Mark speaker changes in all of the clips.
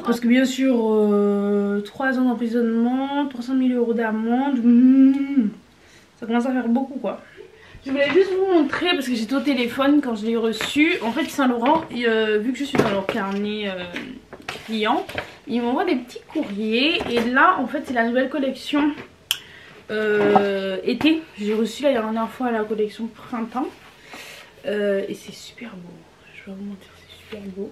Speaker 1: Parce que bien sûr, 3 ans d'emprisonnement, 300 000 € d'amende, ça commence à faire beaucoup quoi. Je voulais juste vous montrer parce que j'étais au téléphone quand je l'ai reçu. En fait Saint-Laurent, vu que je suis dans leur carnet client, ils m'envoient des petits courriers. Et là en fait c'est la nouvelle collection été. J'ai reçu la dernière fois la collection printemps. Et c'est super beau. Je vais vous montrer, c'est super beau.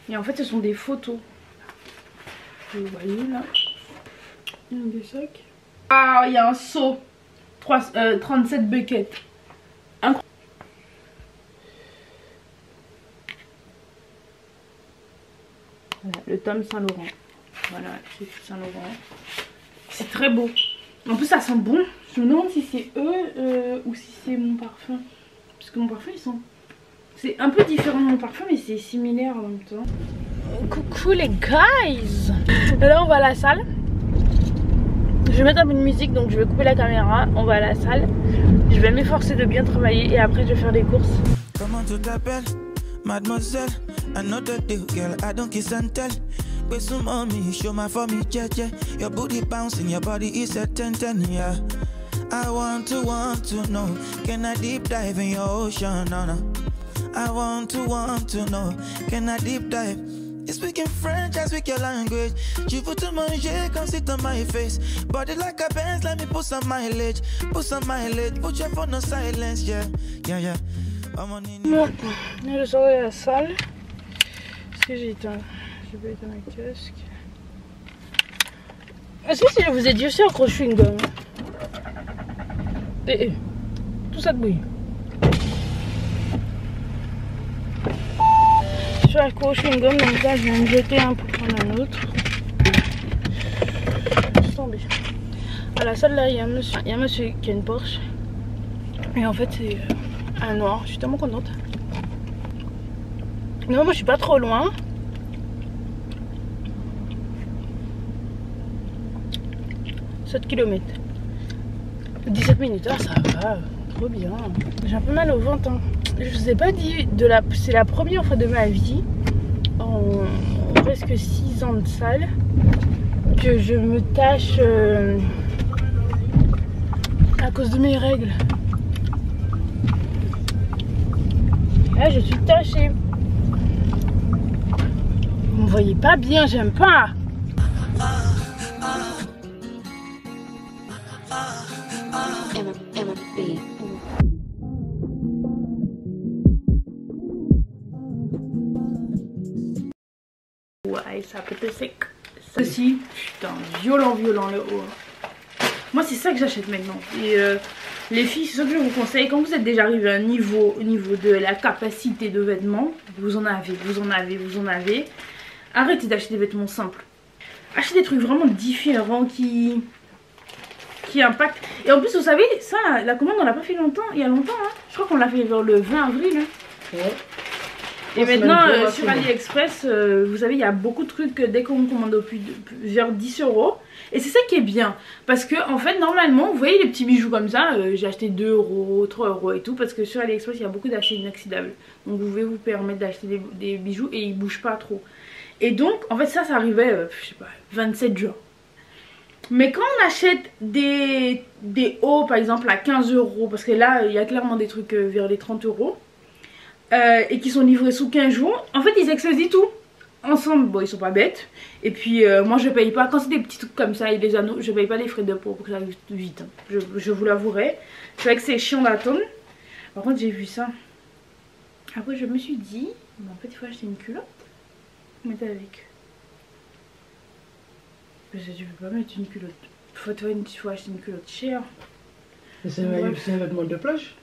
Speaker 1: Et en fait ce sont des photos. Vous voyez là. Il y a des sacs. Ah, il y a un seau. 37 buckets. Incroyable. Voilà, le tome Saint-Laurent. Voilà, c'est Saint-Laurent. C'est très beau. En plus ça sent bon. Je me demande si c'est eux ou si c'est mon parfum. Parce que mon parfum ils sont... C'est un peu différent de mon parfum mais c'est similaire en même temps. Coucou les guys. Là on va à la salle. Je vais mettre un peu de musique donc je vais couper la caméra. On va à la salle. Je vais m'efforcer de bien travailler et après je vais faire des courses.
Speaker 2: Comment tu t'appelles? Mademoiselle, another deal, girl, I don't kiss and tell. With some mommy, show my for me, yeah. Your booty bouncing, your body is a 10-10, yeah. I want to know, can I deep dive in your ocean, no. I want to know, can I deep dive? You speaking French, I speak your language. Tu veux te manger, come sit on my face. Body like a Benz, let me put some mileage. Put your phone on silence, yeah.
Speaker 1: Bon, je sors de la salle. Est-ce que j'ai éteint? J'ai pas éteint ma casque. Est-ce que si je vous ai dit aussi accroche une gomme? Tout ça de bruit. Je suis accroché une gomme, donc là je viens de jeter un pour prendre un autre. Je suis tombée. À la salle là, il y a un monsieur qui a une Porsche. Et en fait c'est un noir, je suis tellement contente. Non, moi je suis pas trop loin. « 7 km. 17 minutes, ah ça va, trop bien. J'ai un peu mal au ventre. Hein. Je vous ai pas dit, c'est la première fois de ma vie, en presque 6 ans de salle, que je me tâche à cause de mes règles. Là je suis tachée. Vous me voyez pas bien, j'aime pas. Ouais, ça peut être sec. Ça aussi, putain, violent le haut. Moi c'est ça que j'achète maintenant. Et les filles, c'est ça que je vous conseille. Quand vous êtes déjà arrivé à un niveau, au niveau de la capacité de vêtements, vous en avez. Arrêtez d'acheter des vêtements simples. Achetez des trucs vraiment différents qui impactent. Et en plus vous savez, ça la commande on l'a pas fait longtemps, il y a longtemps hein. Je crois qu'on l'a fait vers le 20 avril hein. Ouais. Et maintenant sur AliExpress, vous savez il y a beaucoup de trucs dès qu'on commande vers 10 €. Et c'est ça qui est bien. Parce que en fait normalement vous voyez les petits bijoux comme ça, j'ai acheté 2 €, 3 € et tout. Parce que sur AliExpress il y a beaucoup d'achats inoxydables. Donc vous pouvez vous permettre d'acheter des bijoux et ils bougent pas trop. Et donc en fait ça arrivait, je sais pas, 27 juin. Mais quand on achète des hauts par exemple à 15 €, parce que là il y a clairement des trucs vers les 30 €. Et qui sont livrés sous 15 jours. En fait ils expédient tout ensemble. Bon ils sont pas bêtes. Et puis moi je paye pas. Quand c'est des petits trucs comme ça et des anneaux, je paye pas les frais de port pour que ça arrive vite hein. Je vous l'avouerai. C'est vrai que c'est chiant d'attendre. Par contre j'ai vu ça. Après je me suis dit en fait il faut acheter une culotte. Mettez avec. Parce que tu peux pas mettre une culotte. Il faut acheter une culotte chère.
Speaker 3: C'est un vêtement de plage.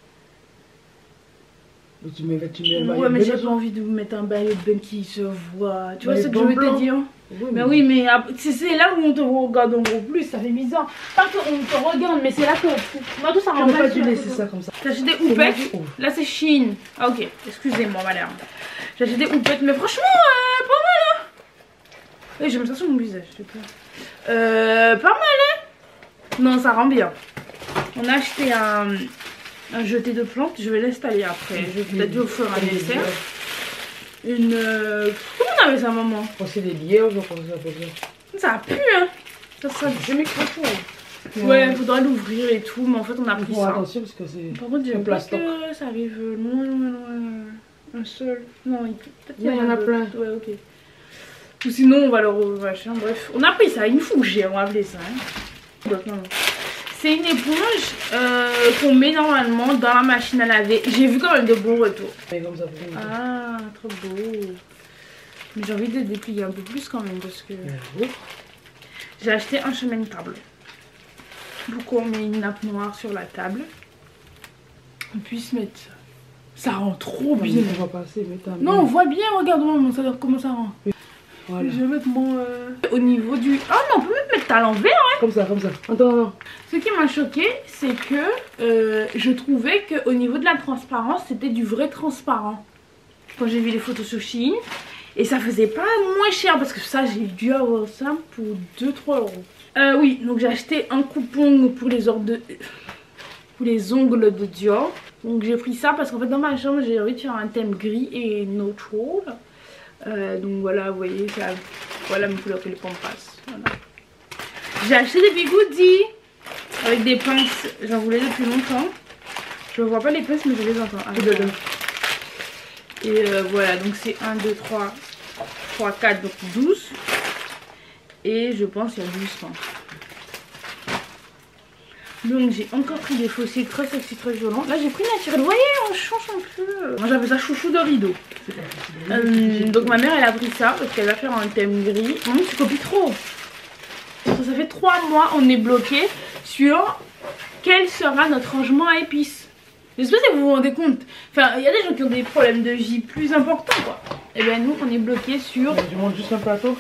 Speaker 1: Ouais mais j'ai pas envie de vous mettre un maillot de bain qui se voit. Tu vois ce que je veux te dire? Mais oui mais c'est là où on te regarde en gros plus, ça fait bizarre. Pas qu'on te regarde mais c'est là que moi tout ça rend pas
Speaker 3: tu laisser ça comme ça.
Speaker 1: J'ai acheté des houpettes. Là c'est Shein. Ah ok, excusez-moi madame. J'ai acheté des houpettes mais franchement pas mal hein. Oui j'aime ça sur mon visage, je sais pas. Pas mal, hein? Non, ça rend bien. On a acheté un jeté de plantes. Je vais l'installer après. Je vais peut-être au fur et à mesure. Une... Comment on appelle ça, maman?
Speaker 3: C'est des lièvres, je crois que ça s'appelle ça.
Speaker 1: Ça pue, hein? Ça
Speaker 3: J'ai mis trop chaud.
Speaker 1: Ouais, faudra l'ouvrir et tout, mais en fait on a pris ça.
Speaker 3: Attention parce que c'est.
Speaker 1: Par contre, j'aime pas que ça arrive loin. Un seul. Non, peut-être
Speaker 3: il y en a plein.
Speaker 1: Ouais, ok. Ou sinon, on va le machin. Bref, on a pris ça, une fougère, on va appeler ça. Hein. Non. C'est une éponge qu'on met normalement dans la machine à laver. J'ai vu quand même de bons retours.
Speaker 3: Comme ça,
Speaker 1: ah, trop beau. Mais j'ai envie de déplier un peu plus quand même parce que. J'ai acheté un chemin de table. Pourquoi on met une nappe noire sur la table? On puisse mettre ça. Ça rend trop bien.
Speaker 3: On va passer,
Speaker 1: non, on voit bien, regarde-moi comment ça rend.
Speaker 3: Voilà.
Speaker 1: Je vais mettre mon... Au niveau du... Ah non, on peut même mettre à l'envers, hein.
Speaker 3: Comme ça. Attends.
Speaker 1: Ce qui m'a choqué, c'est que je trouvais qu'au niveau de la transparence, c'était du vrai transparent. Quand j'ai vu les photos sur Shein. Et ça faisait pas moins cher parce que ça, j'ai dû avoir ça pour 2-3 euros. Oui, donc j'ai acheté un coupon pour les ongles de Dior. Donc j'ai pris ça parce qu'en fait dans ma chambre j'ai envie de faire un thème gris et neutral. Donc voilà, vous voyez, ça, voilà mes couleurs que les pampas. Voilà. J'ai acheté des bigoudis avec des pinces, j'en voulais depuis longtemps. Je vois pas les pinces mais je les entends. Ah, et voilà, donc c'est 1, 2, 3, 4, donc 12. Et je pense qu'il y a 12 pinces. Donc j'ai encore pris des fossiles très sexy, très violents. Là j'ai pris naturel. Vous voyez, on change un peu. Moi j'appelle ça chouchou de rideau. Donc ma mère elle a pris ça parce qu'elle va faire un thème gris. Non, tu copies trop. Ça fait 3 mois on est bloqué sur quel sera notre rangement à épices. J'espère que vous vous rendez compte. Enfin, il y a des gens qui ont des problèmes de vie plus importants quoi. Et ben nous on est bloqué sur...
Speaker 3: Tu montes juste un plateau.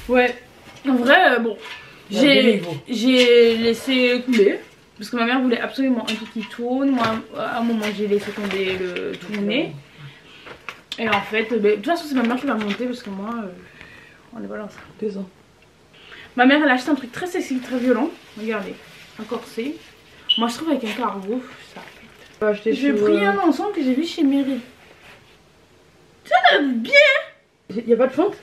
Speaker 1: Ouais. En vrai, bon. J'ai laissé couler. Parce que ma mère voulait absolument un truc qui tourne. Moi, à un moment, j'ai laissé tomber le tourner. Et en fait, de toute façon, c'est ma mère qui va monter parce que moi, on est pas dans ça.
Speaker 3: 2 ans.
Speaker 1: Ma mère, elle a acheté un truc très sexy, très violent. Regardez, un corset. Moi, je trouve avec un carreau, ça pète. J'ai pris un ensemble que j'ai vu chez Mary. Ça a bien.
Speaker 3: Il n'y a pas de fente?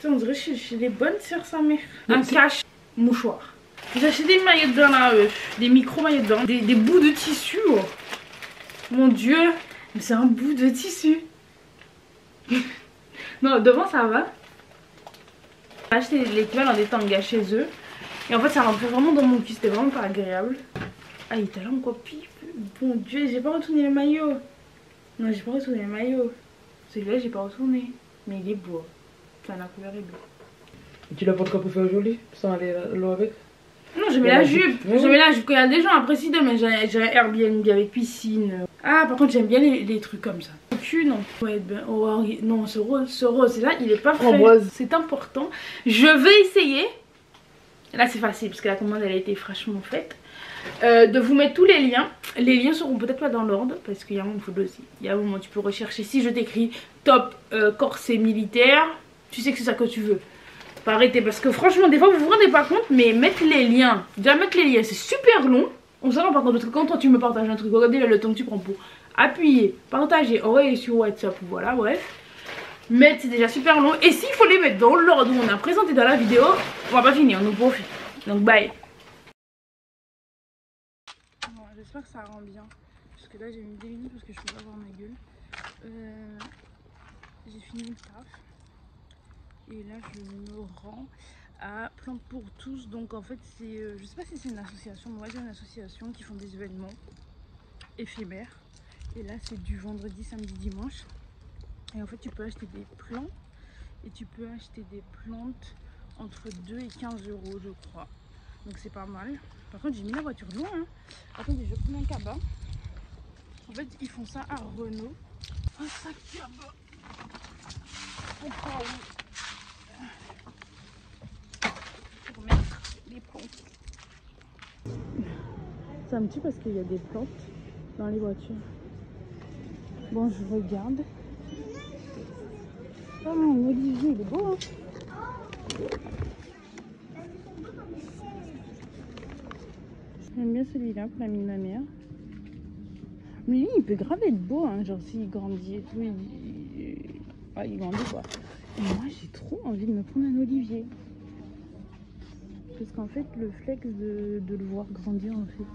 Speaker 1: On dirait chez les bonnes sœurs sa mère. Un cache mouchoir. J'ai acheté des maillots de bain là, des micro maillots de bain, des bouts de tissu. Oh. Mon dieu, mais c'est un bout de tissu. Non, devant ça va. J'ai acheté l'équivalent des tangas chez eux. Et en fait ça rentrait vraiment dans mon cul, c'était vraiment pas agréable. Ah il était là en copie. Bon dieu, j'ai pas retourné le maillot. Non, j'ai pas retourné le maillot. Celui-là j'ai pas retourné. Mais il est beau. Enfin la couleur est bleue.
Speaker 3: Et tu l'as pas pour faire joli sans aller l'eau avec?
Speaker 1: Non, je mets la jupe. Je mets la jupe. Il y a des gens après si demain j'ai un Airbnb avec piscine. Ah, par contre, j'aime bien les trucs comme ça. Le cul, non. Ouais, ben, oh, non, ce rose là, il est pas fait. C'est important. Je vais essayer. Là, c'est facile parce que la commande elle a été fraîchement faite. De vous mettre tous les liens. Les liens seront peut-être pas dans l'ordre parce qu'il y a un moment, il faut aussi. Il y a un moment, tu peux rechercher. Si je t'écris top corset militaire, tu sais que c'est ça que tu veux. Pas arrêter parce que franchement des fois vous vous rendez pas compte mais mettre les liens, déjà mettre les liens c'est super long. On se rend pas compte parce que quand toi tu me partages un truc, regardez là, le temps que tu prends pour appuyer, partager, envoyer sur WhatsApp, voilà bref. Mettre c'est déjà super long et s'il faut les mettre dans l'ordre où on a présenté dans la vidéo, on va pas finir, on nous profite. Donc bye. Bon, j'espère que ça rend bien parce que là j'ai mis 2 minutes parce que je peux pas voir ma gueule. J'ai fini le taf. Et là je me rends à Plantes pour tous. Donc en fait c'est, je sais pas si c'est une association, mais moi j'ai une association qui font des événements éphémères. Et là c'est du vendredi, samedi, dimanche. Et en fait tu peux acheter des plants. Et tu peux acheter des plantes entre 2 et 15 euros je crois. Donc c'est pas mal. Par contre j'ai mis la voiture loin hein. Attendez, je prends un cabas. En fait ils font ça à Renault. Un sac cabas. On prend pour mettre les plantes. Ça me tue parce qu'il y a des plantes dans les voitures. Bon, je regarde. Ah, mon olivier, il est beau, hein. J'aime bien celui-là pour l'ami de ma mère. Mais lui, il peut grave être beau, hein, genre s'il grandit et tout, il grandit quoi. Et moi, j'ai trop envie de me prendre un olivier. Parce qu'en fait, le flex de le voir grandir, en fait.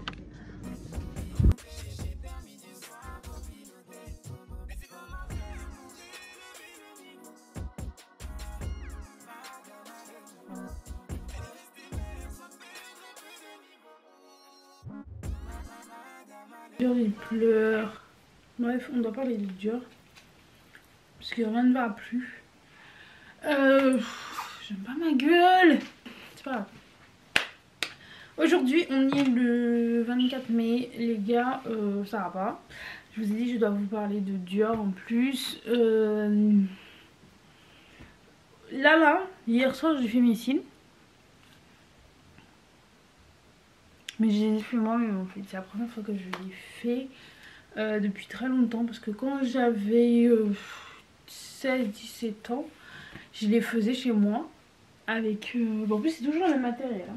Speaker 1: Dior, il pleure. Bref, on doit parler de Dior. Parce que rien ne va plus. J'aime pas ma gueule. C'est pas grave. Aujourd'hui, on est le 24 mai. Les gars, ça va pas. Je vous ai dit, je dois vous parler de Dior en plus. Là, hier soir, j'ai fait mes cils. Mais je les ai fait moi-même en fait. C'est la première fois que je les fais depuis très longtemps. Parce que quand j'avais 16-17 ans, je les faisais chez moi. Avec... Bon, en plus, c'est toujours le même matériel. Hein.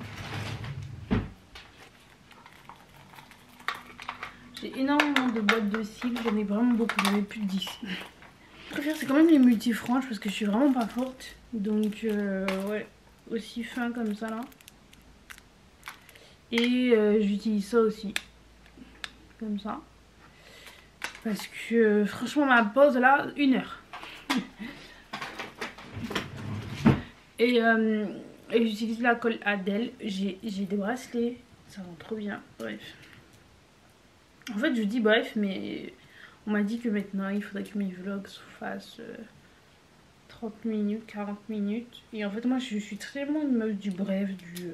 Speaker 1: J'ai énormément de boîtes de cils. J'en ai vraiment beaucoup. J'en ai plus de 10. Je préfère, c'est quand même les multifranches parce que je suis vraiment pas forte. Donc, ouais, aussi fin comme ça là. Et j'utilise ça aussi. Comme ça. Parce que franchement ma pause là, 1 heure. Et j'utilise la colle Adèle. J'ai des bracelets. Ça rend trop bien. Bref. En fait je dis bref mais on m'a dit que maintenant il faudrait que mes vlogs se fassent 30 minutes, 40 minutes. Et en fait moi je suis tellement une meuf du bref, du...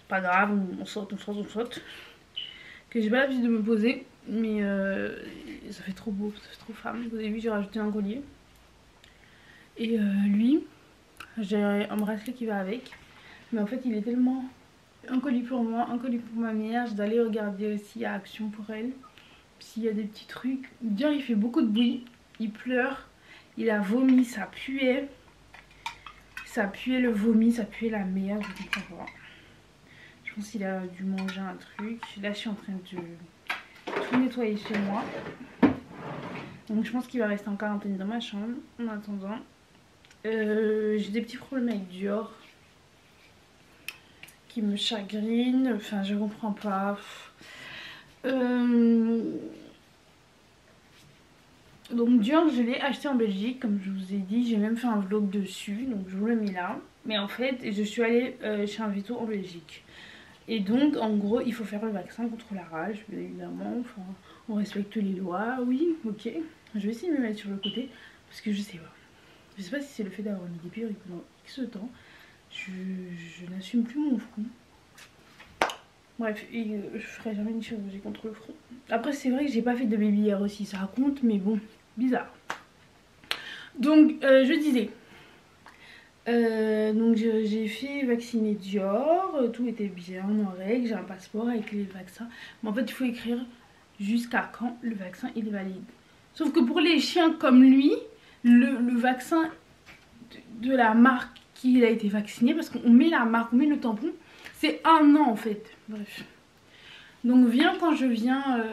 Speaker 1: pas grave, on saute. Que j'ai pas l'habitude de me poser. Mais ça fait trop beau, ça fait trop femme. Vous avez vu, j'ai rajouté un collier. Et lui, j'ai un bracelet qui va avec. Mais en fait, il est tellement... Un collier pour moi, un collier pour ma mère. Je dois aller regarder aussi à Action pour elle. S'il y a des petits trucs. Dior, il fait beaucoup de bruit. Il pleure. Il a vomi, ça puait. Ça puait le vomi, ça puait la merde. Je comprends pas. Je pense qu'il a dû manger un truc. Là, je suis en train de tout nettoyer chez moi. Donc, je pense qu'il va rester en quarantaine dans ma chambre. En attendant, j'ai des petits problèmes avec Dior qui me chagrinent. Enfin, je comprends pas. Donc, Dior, je l'ai acheté en Belgique, comme je vous ai dit. J'ai même fait un vlog dessus. Donc, je vous le mets là. Mais en fait, je suis allée chez un veto en Belgique. Et donc, en gros, il faut faire le vaccin contre la rage, bien évidemment. Enfin, on respecte les lois, oui, ok. Je vais essayer de me mettre sur le côté, parce que je sais pas. Je sais pas si c'est le fait d'avoir mis des perruques pendant X temps. Je n'assume plus mon front. Bref, et je ferai jamais une chirurgie contre le front. Après, c'est vrai que j'ai pas fait de baby hair aussi, ça raconte, mais bon, bizarre. Donc, je disais... donc j'ai fait vacciner Dior, tout était bien en règle, j'ai un passeport avec les vaccins. Mais en fait il faut écrire jusqu'à quand le vaccin il est valide. Sauf que pour les chiens comme lui, le vaccin de la marque qui a été vacciné, parce qu'on met la marque, on met le tampon, c'est 1 an en fait. Bref. Donc quand je viens,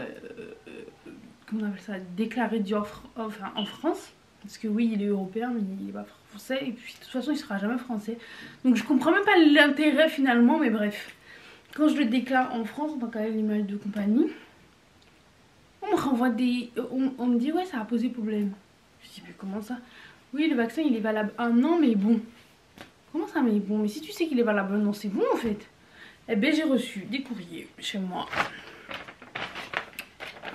Speaker 1: comment on appelle ça, déclarer Dior enfin, en France. Parce que oui, il est européen, mais il est pas français. Et puis de toute façon, il sera jamais français. Donc je comprends même pas l'intérêt finalement. Mais bref, quand je le déclare en France en tant qu'animal de compagnie, on me renvoie des... On me dit ouais, ça a posé problème. Je dis mais comment ça? Oui, le vaccin il est valable 1 an, mais bon. Comment ça mais bon? Mais si tu sais qu'il est valable 1 an, c'est bon en fait. Eh ben j'ai reçu des courriers chez moi.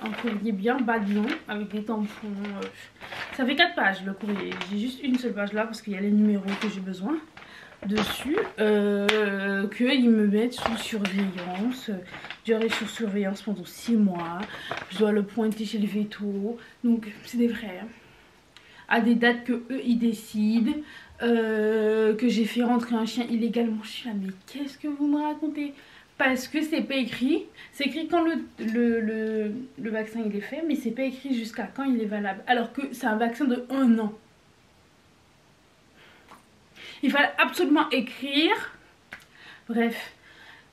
Speaker 1: Un courrier bien badion avec des tampons. Ça fait 4 pages le courrier. J'ai juste une seule page là parce qu'il y a les numéros que j'ai besoin dessus. Qu'ils me mettent sous surveillance. J'aurai sur surveillance pendant 6 mois. Je dois le pointer chez le veto. Donc c'est des vrais. Hein. À des dates que eux ils décident. Que j'ai fait rentrer un chien illégalement. Je suis là mais qu'est-ce que vous me racontez? Parce que c'est pas écrit, c'est écrit quand le vaccin il est fait, mais c'est pas écrit jusqu'à quand il est valable. Alors que c'est un vaccin de 1 an. Il fallait absolument écrire. Bref,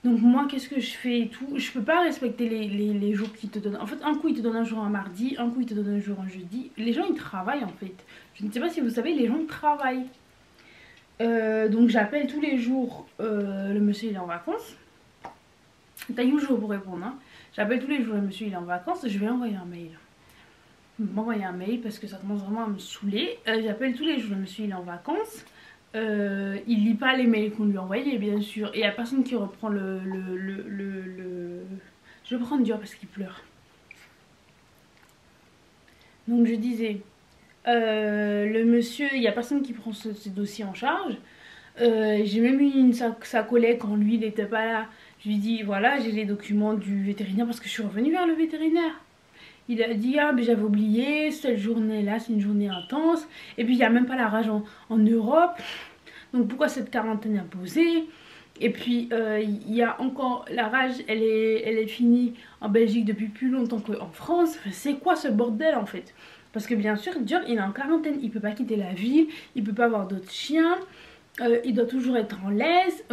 Speaker 1: Donc moi qu'est-ce que je fais et tout, je peux pas respecter les jours qu'ils te donnent. En fait un coup ils te donnent un jour un mardi, un coup ils te donnent un jour un jeudi. Les gens ils travaillent en fait. Je ne sais pas si vous savez, les gens travaillent. Donc j'appelle tous les jours, le monsieur il est en vacances. T'as 8 jours pour répondre hein. J'appelle tous les jours, le monsieur il est en vacances, je vais envoyer un mail. M'envoyer un mail parce que ça commence vraiment à me saouler. J'appelle tous les jours, le monsieur il est en vacances. Il lit pas les mails qu'on lui a envoyés bien sûr. Et il n'y a personne qui reprend le... Je vais prendre Dior parce qu'il pleure. Donc je disais, le monsieur, il n'y a personne qui prend ce dossier en charge. J'ai même eu sa collègue quand lui il n'était pas là. Je lui dis voilà j'ai les documents du vétérinaire parce que je suis revenue vers le vétérinaire. Il a dit ah mais j'avais oublié, cette journée là c'est une journée intense. Et puis il n'y a même pas la rage en Europe. Donc pourquoi cette quarantaine imposée? Et puis il y a encore la rage, elle est finie en Belgique depuis plus longtemps qu'en France. Enfin, c'est quoi ce bordel en fait? Parce que bien sûr Dior il est en quarantaine, il peut pas quitter la ville, il peut pas avoir d'autres chiens. Il doit toujours être en laisse.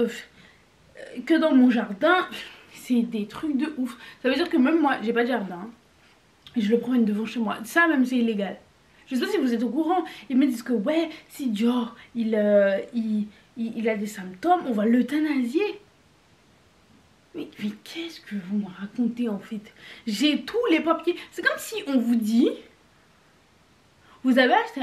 Speaker 1: Que dans mon jardin, c'est des trucs de ouf. Ça veut dire que même moi j'ai pas de jardin et je le promène devant chez moi, ça même c'est illégal. Je sais pas si vous êtes au courant. Ils me disent que ouais si Dior il a des symptômes on va l'euthanasier. Mais qu'est-ce que vous me racontez en fait? J'ai tous les papiers. C'est comme si on vous dit vous avez acheté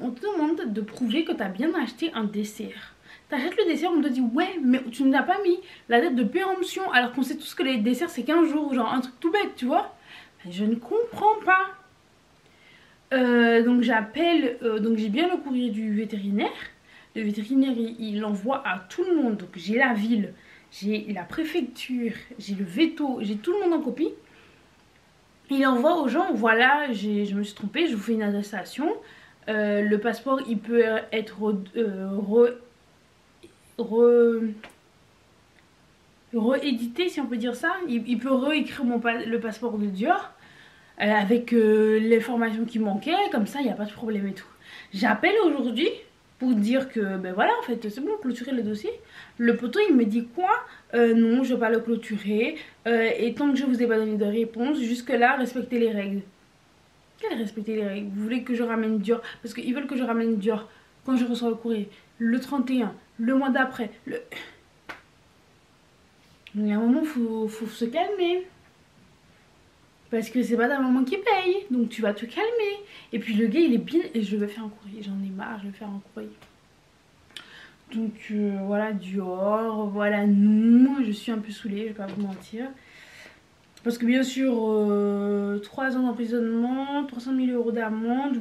Speaker 1: on te demande de prouver que tu as bien acheté un dessert. T'achètes le dessert, on te dit ouais mais tu n'as pas mis la date de péremption alors qu'on sait tous que les desserts c'est 15 jours, genre un truc tout bête tu vois. Je ne comprends pas. Donc j'appelle, donc j'ai bien le courrier du vétérinaire. Le vétérinaire il l'envoie à tout le monde. Donc j'ai la ville, j'ai la préfecture, j'ai le veto, j'ai tout le monde en copie. Il envoie aux gens, voilà je me suis trompée, je vous fais une attestation. Le passeport il peut être réédité si on peut dire ça. Il peut réécrire le passeport de Dior avec les formations qui manquaient, comme ça il n'y a pas de problème et tout. J'appelle aujourd'hui pour dire que ben voilà en fait c'est bon, clôturer le dossier. Le poteau il me dit quoi? Non je vais pas le clôturer et tant que je vous ai pas donné de réponse jusque là respectez les règles. Quelle respecter les règles? Vous voulez que je ramène Dior parce qu'ils veulent que je ramène Dior quand je reçois le courrier le 31, le mois d'après, il y a un moment faut se calmer. Parce que c'est pas ta maman qui paye, donc tu vas te calmer. Et puis le gars il est bien, et je vais faire un courrier, j'en ai marre, je vais faire un courrier. Donc voilà Dior, voilà non, je suis un peu saoulée, je vais pas vous mentir. Parce que bien sûr, 3 ans d'emprisonnement, 300 000 € d'amende.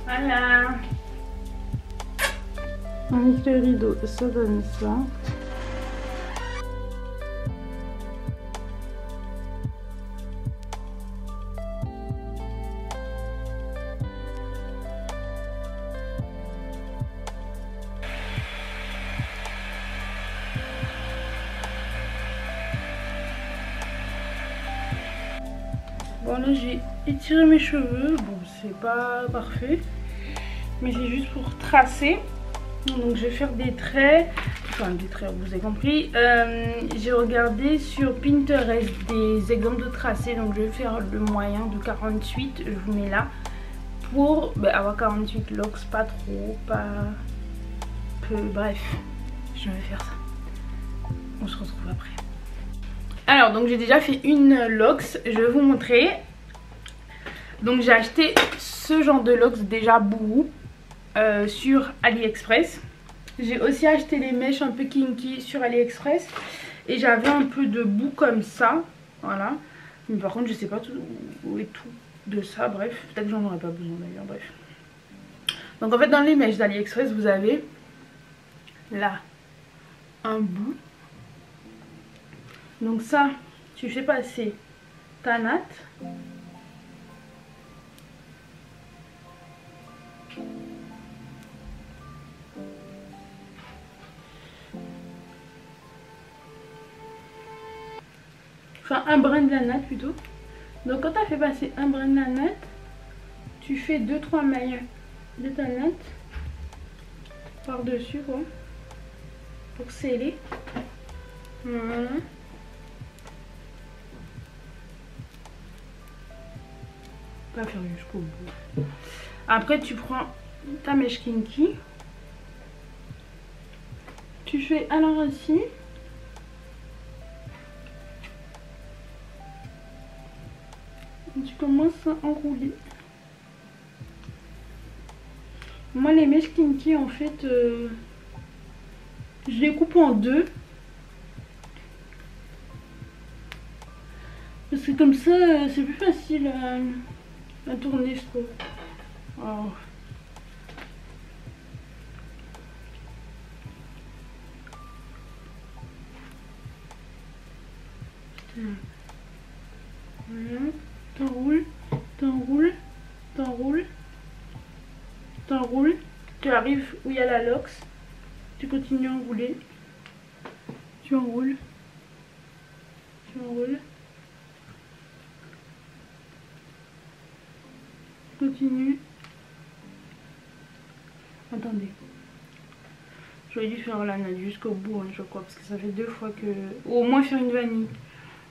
Speaker 1: Voilà. Avec le rideau, ça donne ça. Bon là j'ai étiré mes cheveux, bon c'est pas parfait. Mais c'est juste pour tracer. Donc je vais faire des traits. Enfin des traits, vous avez compris. J'ai regardé sur Pinterest des exemples de tracés. Donc je vais faire le moyen de 48. Je vous mets là. Pour avoir 48 locks, pas trop, pas peu. Bref, je vais faire ça. On se retrouve après. Alors donc j'ai déjà fait une locks. Je vais vous montrer. Donc j'ai acheté ce genre de locks déjà bourrou. Sur AliExpress. J'ai aussi acheté les mèches un peu kinky sur AliExpress. Et j'avais un peu de bout comme ça. Voilà. Mais par contre je sais pas où est tout de ça. Bref, peut-être que j'en aurais pas besoin d'ailleurs. Bref. Donc en fait dans les mèches d'AliExpress vous avez là un bout. Donc ça tu fais passer ta natte. Enfin un brin de la natte plutôt. Donc quand tu as fait passer un brin de la natte, tu fais 2-3 mailles de ta natte par dessus quoi, pour sceller. Voilà. Pas faire jusqu'au bout. Après tu prends ta mèche kinky, tu fais à la racine. Tu commences à enrouler. Moi les mèches kinky en fait je les coupe en deux. Parce que comme ça c'est plus facile à tourner je trouve. Alors. Voilà. T'enroules, t'enroules, t'enroules, t'enroules, tu arrives où il y a la lox, tu continues à enrouler, tu enroules, tu enroules, continue. Attendez, j'aurais dû faire la natte jusqu'au bout, hein, je crois, parce que ça fait 2 fois que... Ou au moins faire une vanille,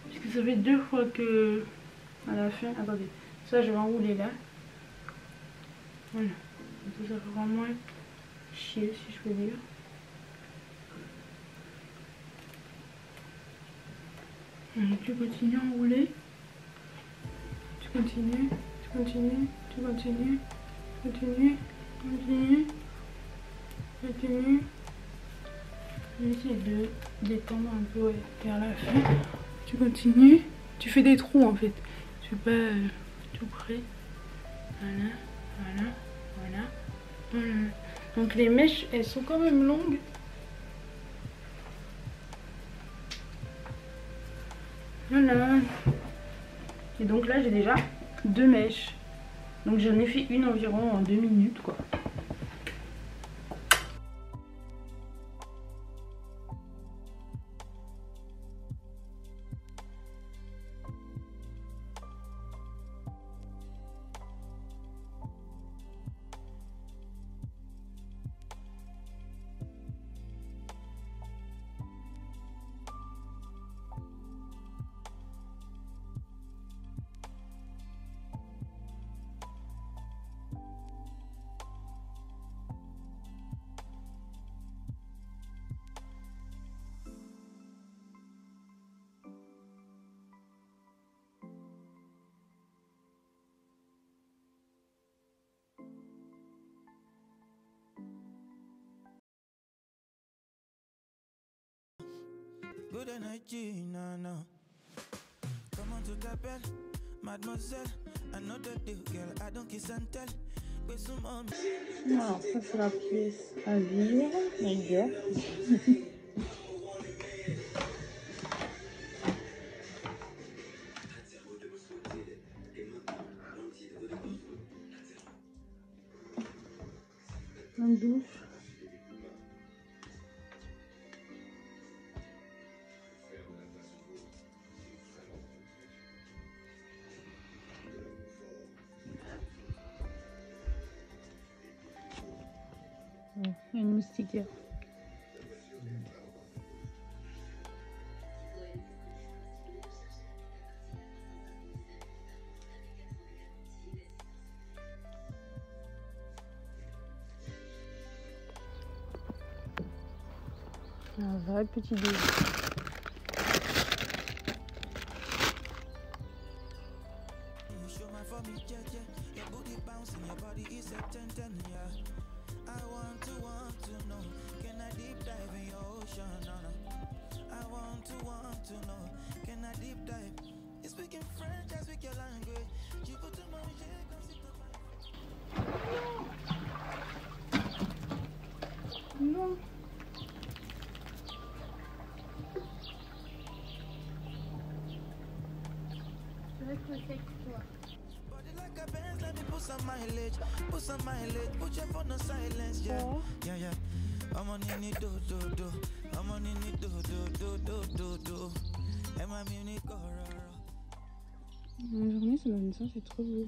Speaker 1: parce que ça fait 2 fois que... À la fin, attendez, ça je vais enrouler là. Voilà, ça fait vraiment chier si je peux dire. Donc, tu continues à enrouler. Tu continues, tu continues, tu continues, tu continues, tu continues, tu continues. J'essaie de détendre un peu vers la fin. Tu continues, tu fais des trous en fait. Tu fais pas tout près. Voilà, voilà, voilà, voilà. Donc les mèches, elles sont quand même longues. Voilà. Et donc là, j'ai déjà 2 mèches. Donc j'en ai fait une environ en 2 minutes, quoi.
Speaker 2: Good energy, nana. Comment tu t'appelles, mademoiselle? I know the deal, girl. I don't kiss and tell.
Speaker 1: Alors, ça c'est la pièce à vivre, my girl. Un douche. Une moustiquaire. Un vrai petit douche.
Speaker 2: I want to know, can I deep dive in your ocean? I want to know, can I deep dive? You speaking French, I speak your language. You go to my on my leg, put your phone on silence, yeah.
Speaker 4: Oh.
Speaker 2: Yeah, yeah. I'm on in it, do. I'm on in it, do. And my music,
Speaker 4: Une journée, ça donne ça, c'est trop beau.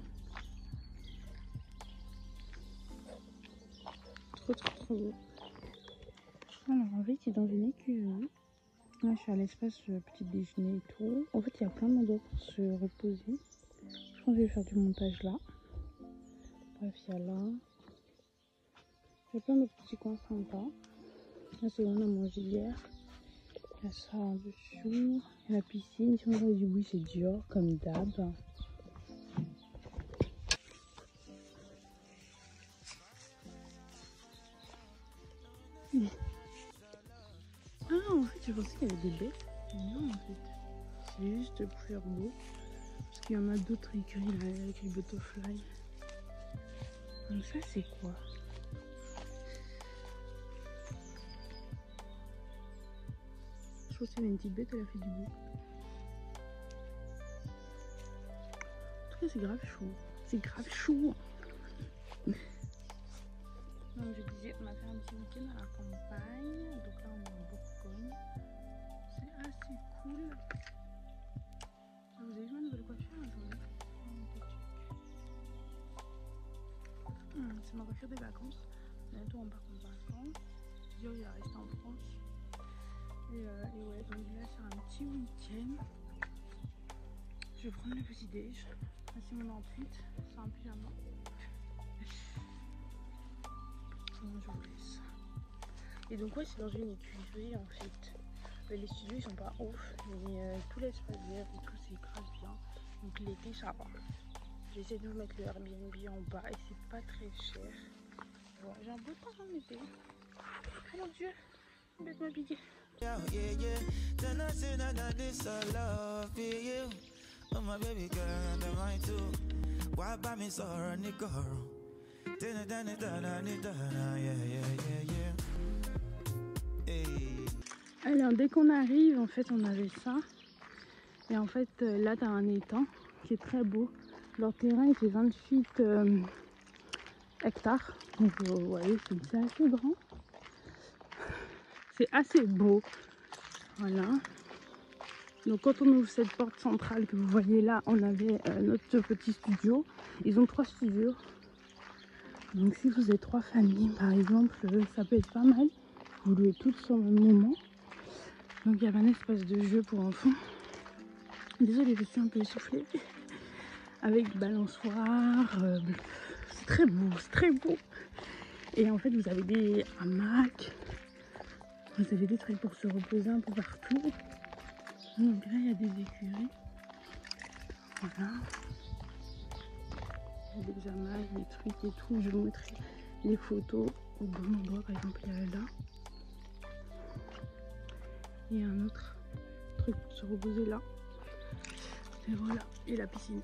Speaker 4: Trop beau. Alors en fait, c'est dans une écurie. Là, je suis à l'espace petit déjeuner et tout. En fait, il y a plein d'endroits pour se reposer. Je pense que je vais faire du montage là. Bref, il y a là. Il y a plein de petits coins sympas. Là, c'est où on a mangé hier. Il y a ça en dessous. Il y a la piscine. Si on entend du bruit, c'est Dior, comme d'hab. Ah, en fait, je pensais qu'il y avait des bêtes. Non, en fait. C'est juste pour faire beau. Parce qu'il y en a d'autres écuries là, avec les butterflies. Donc ça, c'est quoi? Je pense qu'il y avait une petite bête, elle a fait du bruit. En tout cas, c'est grave chaud. C'est grave chaud. Donc je disais, on a fait un petit week-end à la campagne. Donc là, on est en Bourgogne. C'est assez cool. Vous avez vu ma nouvelle coiffure aujourd'hui? C'est ma coiffure des vacances. Bientôt on part en vacances. Dior il va rester en France. Et ouais, donc là c'est un petit week-end. Je vais prendre le petit déj. C'est mon outfit, c'est un pyjama. Je vous laisse. Et donc ouais, c'est dans une écurie en fait. Les studios ils sont pas ouf, mais tout l'espace vert et tout c'est grave bien. Donc l'été ça va. J'essaie de mettre le Airbnb en bas et c'est pas très cher. Voilà, j'ai un beau temps en été. Oh mon dieu, bête m'a piqué.
Speaker 2: yeah. Then I say that this I love you. Oh my baby girl, and I'm mine too. Why buy me so nigga?
Speaker 4: Alors dès qu'on arrive, en fait on avait ça. Et en fait là t'as un étang qui est très beau. Leur terrain il fait 28 hectares. Donc vous voyez, c'est assez grand. C'est assez beau. Voilà. Donc quand on ouvre cette porte centrale que vous voyez là, on avait notre petit studio. Ils ont 3 studios. Donc si vous êtes 3 familles par exemple, ça peut être pas mal. Vous louez toutes au même moment. Donc il y avait un espace de jeu pour enfants. Désolée, je suis un peu essoufflée. Avec balançoire. C'est très beau, c'est très beau. Et en fait vous avez des hamacs. Vous avez des trucs pour se reposer un peu partout. Donc là il y a des écuries. Voilà. Il y a des hamacs, des trucs et tout. Je vous mettrai les photos au bon endroit. Par exemple il y a là. Et un autre truc pour se reposer là. Et voilà. Et la piscine.